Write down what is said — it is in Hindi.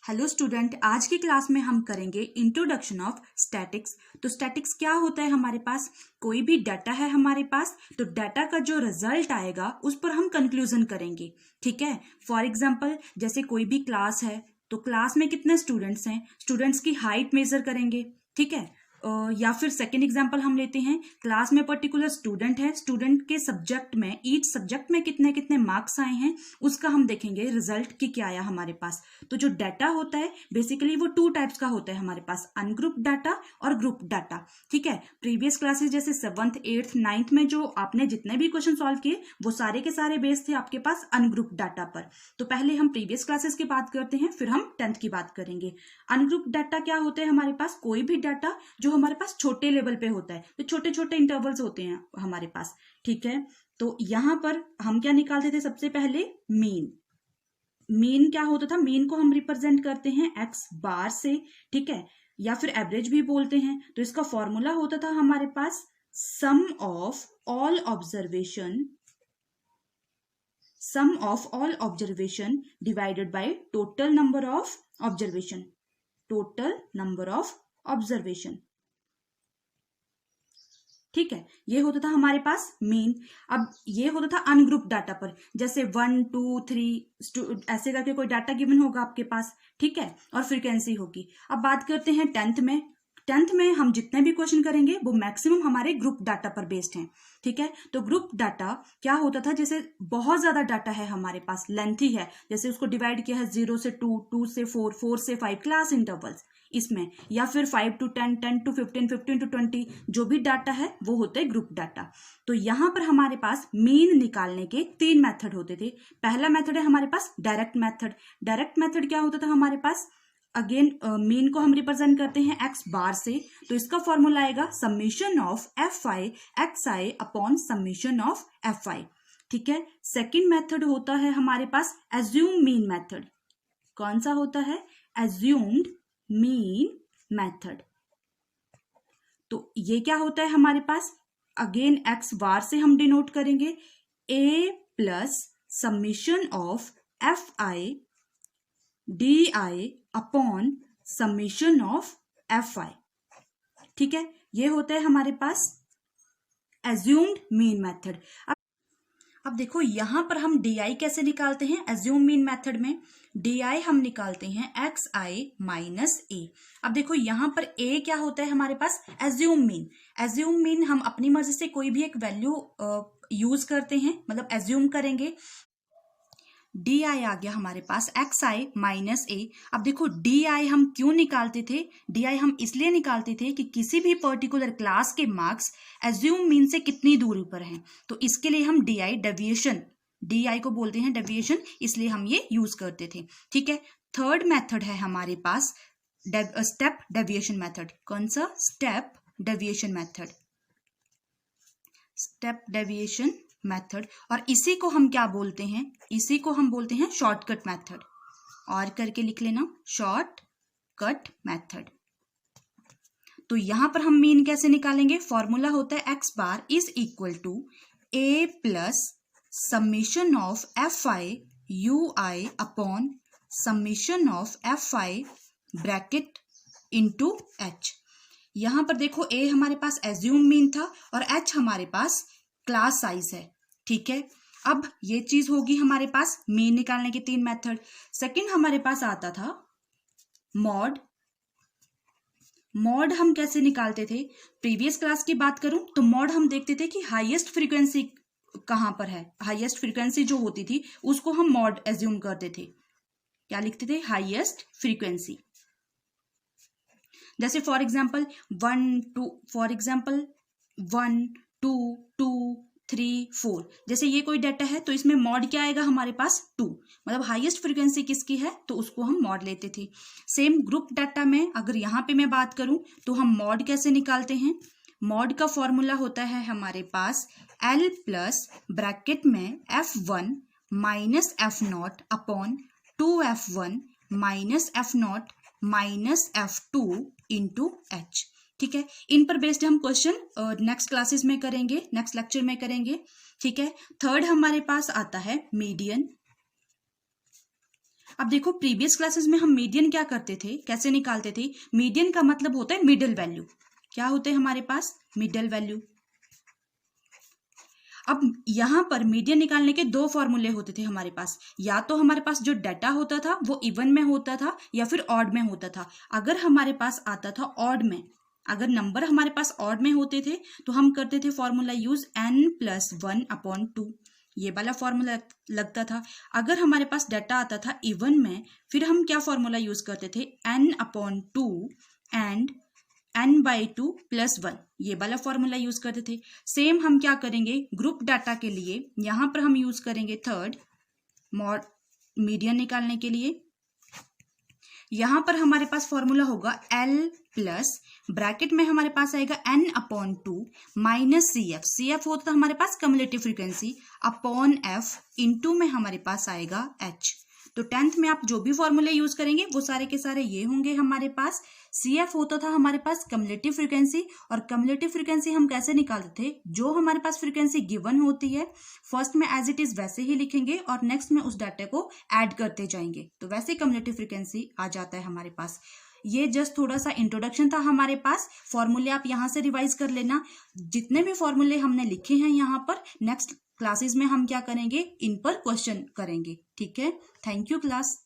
हेलो स्टूडेंट, आज की क्लास में हम करेंगे इंट्रोडक्शन ऑफ स्टैटिक्स। तो स्टैटिक्स क्या होता है? हमारे पास कोई भी डाटा है हमारे पास, तो डाटा का जो रिजल्ट आएगा उस पर हम कंक्लूजन करेंगे। ठीक है। फॉर एग्जांपल, जैसे कोई भी क्लास है तो क्लास में कितने स्टूडेंट्स हैं, स्टूडेंट्स की हाइट मेजर करेंगे। ठीक है। या फिर सेकेंड एग्जाम्पल हम लेते हैं, क्लास में पर्टिकुलर स्टूडेंट है, स्टूडेंट के सब्जेक्ट में, ईच सब्जेक्ट में कितने कितने मार्क्स आए हैं उसका हम देखेंगे रिजल्ट की क्या आया हमारे पास। तो जो डाटा होता है बेसिकली वो टू टाइप्स का होता है हमारे पास, अनग्रुप डाटा और ग्रुप डाटा। ठीक है। प्रीवियस क्लासेस जैसे 7th 8th 9th में जो आपने जितने भी क्वेश्चन सॉल्व किए वो सारे के सारे बेस थे आपके पास अनग्रुप डाटा पर। तो पहले हम प्रीवियस क्लासेस की बात करते हैं, फिर हम 10th की बात करेंगे। अनग्रुप डाटा क्या होते हैं हमारे पास? कोई भी डाटा जो हमारे पास छोटे लेवल पे होता है, तो छोटे छोटे इंटरवल्स होते हैं हमारे पास। ठीक है। तो यहां पर हम क्या निकालते थे? सबसे पहले मीन। मीन क्या होता था? मीन को हम रिप्रेजेंट करते हैं एक्स बार से। ठीक है। या फिर एवरेज भी बोलते हैं। तो इसका फॉर्मूला होता था हमारे पास sum of all observation divided by total number of observation. ठीक है। ये होता था हमारे पास मीन। अब ये होता था अनग्रुप डाटा पर, जैसे 1 2 3 ऐसे करके कोई डाटा गिवन होगा आपके पास। ठीक है। और फ्रीक्वेंसी होगी। अब बात करते हैं 10th में। 10th में हम जितने भी क्वेश्चन करेंगे वो मैक्सिमम हमारे ग्रुप डाटा पर बेस्ड हैं। ठीक है। तो ग्रुप डाटा क्या होता था? जैसे बहुत ज्यादा डाटा है हमारे पास, लेंथी है, जैसे उसको डिवाइड किया है 0 से 2, 2 से 4, 4 से 5 क्लास इंटरवल्स इसमें, या फिर 5 to 10, 10 to 15, 15 to 20, जो भी डाटा है वो होते हैं ग्रुप डाटा। तो यहां पर हमारे पास मीन निकालने के 3 मेथड होते थे। पहला मेथड है हमारे पास डायरेक्ट मेथड। डायरेक्ट मेथड क्या होता था हमारे पास? अगेन मीन को हम रिप्रेजेंट करते हैं एक्स बार से, तो इसका फॉर्मूला आएगा summation of F I x I upon summation of F I. ठीक है। सेकेंड मेथड होता है हमारे पास एज्यूम मीन मेथड। कौन सा होता है? Assumed mean method. तो ये क्या होता है हमारे पास? अगेन एक्स बार से हम डिनोट करेंगे A plus summation of F I D I upon summation of F I. ठीक है। ये होता है हमारे पास एज्यूम्ड मीन मेथड। अब देखो यहां पर हम डी आई कैसे निकालते हैं एज्यूम मीन मेथड में? डी आई हम निकालते हैं एक्स आई माइनस ए। अब देखो यहां पर ए क्या होता है हमारे पास? Assume mean. एज्यूम मीन हम अपनी मर्जी से कोई भी एक वैल्यू यूज करते हैं, मतलब एज्यूम करेंगे। डी आई आ गया हमारे पास एक्स आई माइनस ए। अब देखो डी आई हम क्यों निकालते थे? डी आई हम इसलिए निकालते थे कि किसी भी पर्टिकुलर क्लास के मार्क्स एज्यूम मीन से कितनी दूरी पर हैं, तो इसके लिए हम D I deviation, D I को बोलते हैं डेविएशन, इसलिए हम ये यूज करते थे। ठीक है। थर्ड मेथड है हमारे पास स्टेप डेविएशन मेथड। कौन सा? Step deviation method. Step deviation method. और इसी को हम क्या बोलते हैं? इसी को हम बोलते हैं शॉर्टकट मेथड। और करके लिख लेना, शॉर्टकट मेथड। तो यहां पर हम मीन कैसे निकालेंगे? फॉर्मूला होता है x bar is equal to a plus summation of F i u i upon summation of F i bracket into h. यहां पर देखो ए हमारे पास एज्यूम मीन था और एच हमारे पास क्लास साइज है। ठीक है। अब ये चीज होगी हमारे पास मीन निकालने के 3 मेथड। सेकंड हमारे पास आता था मॉड। मॉड हम कैसे निकालते थे? प्रीवियस क्लास की बात करूं तो मॉड हम देखते थे कि हाईएस्ट फ्रीक्वेंसी कहां पर है। हाईएस्ट फ्रीक्वेंसी जो होती थी उसको हम मॉड एज्यूम करते थे। क्या लिखते थे? Highest frequency. जैसे फॉर एग्जाम्पल 1 2 2 3 4, जैसे ये कोई डाटा है तो इसमें मॉड क्या आएगा हमारे पास? 2, मतलब हाईएस्ट फ्रीक्वेंसी किसकी है तो उसको हम मॉड लेते थे। सेम ग्रुप डाटा में अगर यहाँ पे मैं बात करूं तो हम मॉड कैसे निकालते हैं? मॉड का फॉर्मूला होता है हमारे पास एल प्लस ब्रैकेट में f1 minus f0 upon 2f1 minus f0 minus f2 into H. ठीक है। इन पर बेस्ड हम क्वेश्चन नेक्स्ट क्लासेस में करेंगे, नेक्स्ट लेक्चर में करेंगे। ठीक है। थर्ड हमारे पास आता है मीडियन। अब देखो प्रीवियस क्लासेस में हम मीडियन क्या करते थे, कैसे निकालते थे। मीडियन का मतलब होता है मिडिल वैल्यू। क्या होते हैं हमारे पास, मिडिल वैल्यू। अब यहां पर मीडियन निकालने के दो फॉर्मूले होते थे हमारे पास। या तो हमारे पास जो डाटा होता था वो इवन में होता था या फिर ऑड में होता था। अगर हमारे पास आता था ऑड में, अगर नंबर हमारे पास ऑड में होते थे तो हम करते थे फॉर्मूला यूज n+1/2, ये वाला फॉर्मूला लगता था। अगर हमारे पास डाटा आता था इवन में, फिर हम क्या फॉर्मूला यूज करते थे, n/2 एंड n/2 + 1, ये वाला फॉर्मूला यूज करते थे। सेम हम क्या करेंगे ग्रुप डाटा के लिए, यहां पर हम यूज करेंगे थर्ड मीडियन निकालने के लिए। यहां पर हमारे पास फॉर्मूला होगा L प्लस ब्रैकेट में हमारे पास आएगा n/2 माइनस CF होता था हमारे पास cumulative frequency upon F, into में हमारे पास आएगा H। तो 10th में आप जो भी फॉर्मूले यूज करेंगे वो सारे के सारे ये होंगे हमारे पास। CF होता था हमारे पास कम्युलेटिव फ्रीक्वेंसी, और कम्युलेटिव फ्रीक्वेंसी हम कैसे निकालते थे, जो हमारे पास फ्रीक्वेंसी गिवन होती है फर्स्ट में एज इट इज वैसे ही लिखेंगे और नेक्स्ट में उस डाटा को ऐड करते जाएंगे, तो वैसे कम्युलेटिव फ्रीक्वेंसी आ जाता है हमारे पास। ये जस्ट थोड़ा सा इंट्रोडक्शन था हमारे पास। फॉर्मूले आप यहाँ से रिवाइज कर लेना। जितने भी फॉर्मूले हमने लिखे हैं यहाँ पर, नेक्स्ट क्लासेस में हम क्या करेंगे, इन पर क्वेश्चन करेंगे। ठीक है, थैंक यू क्लास।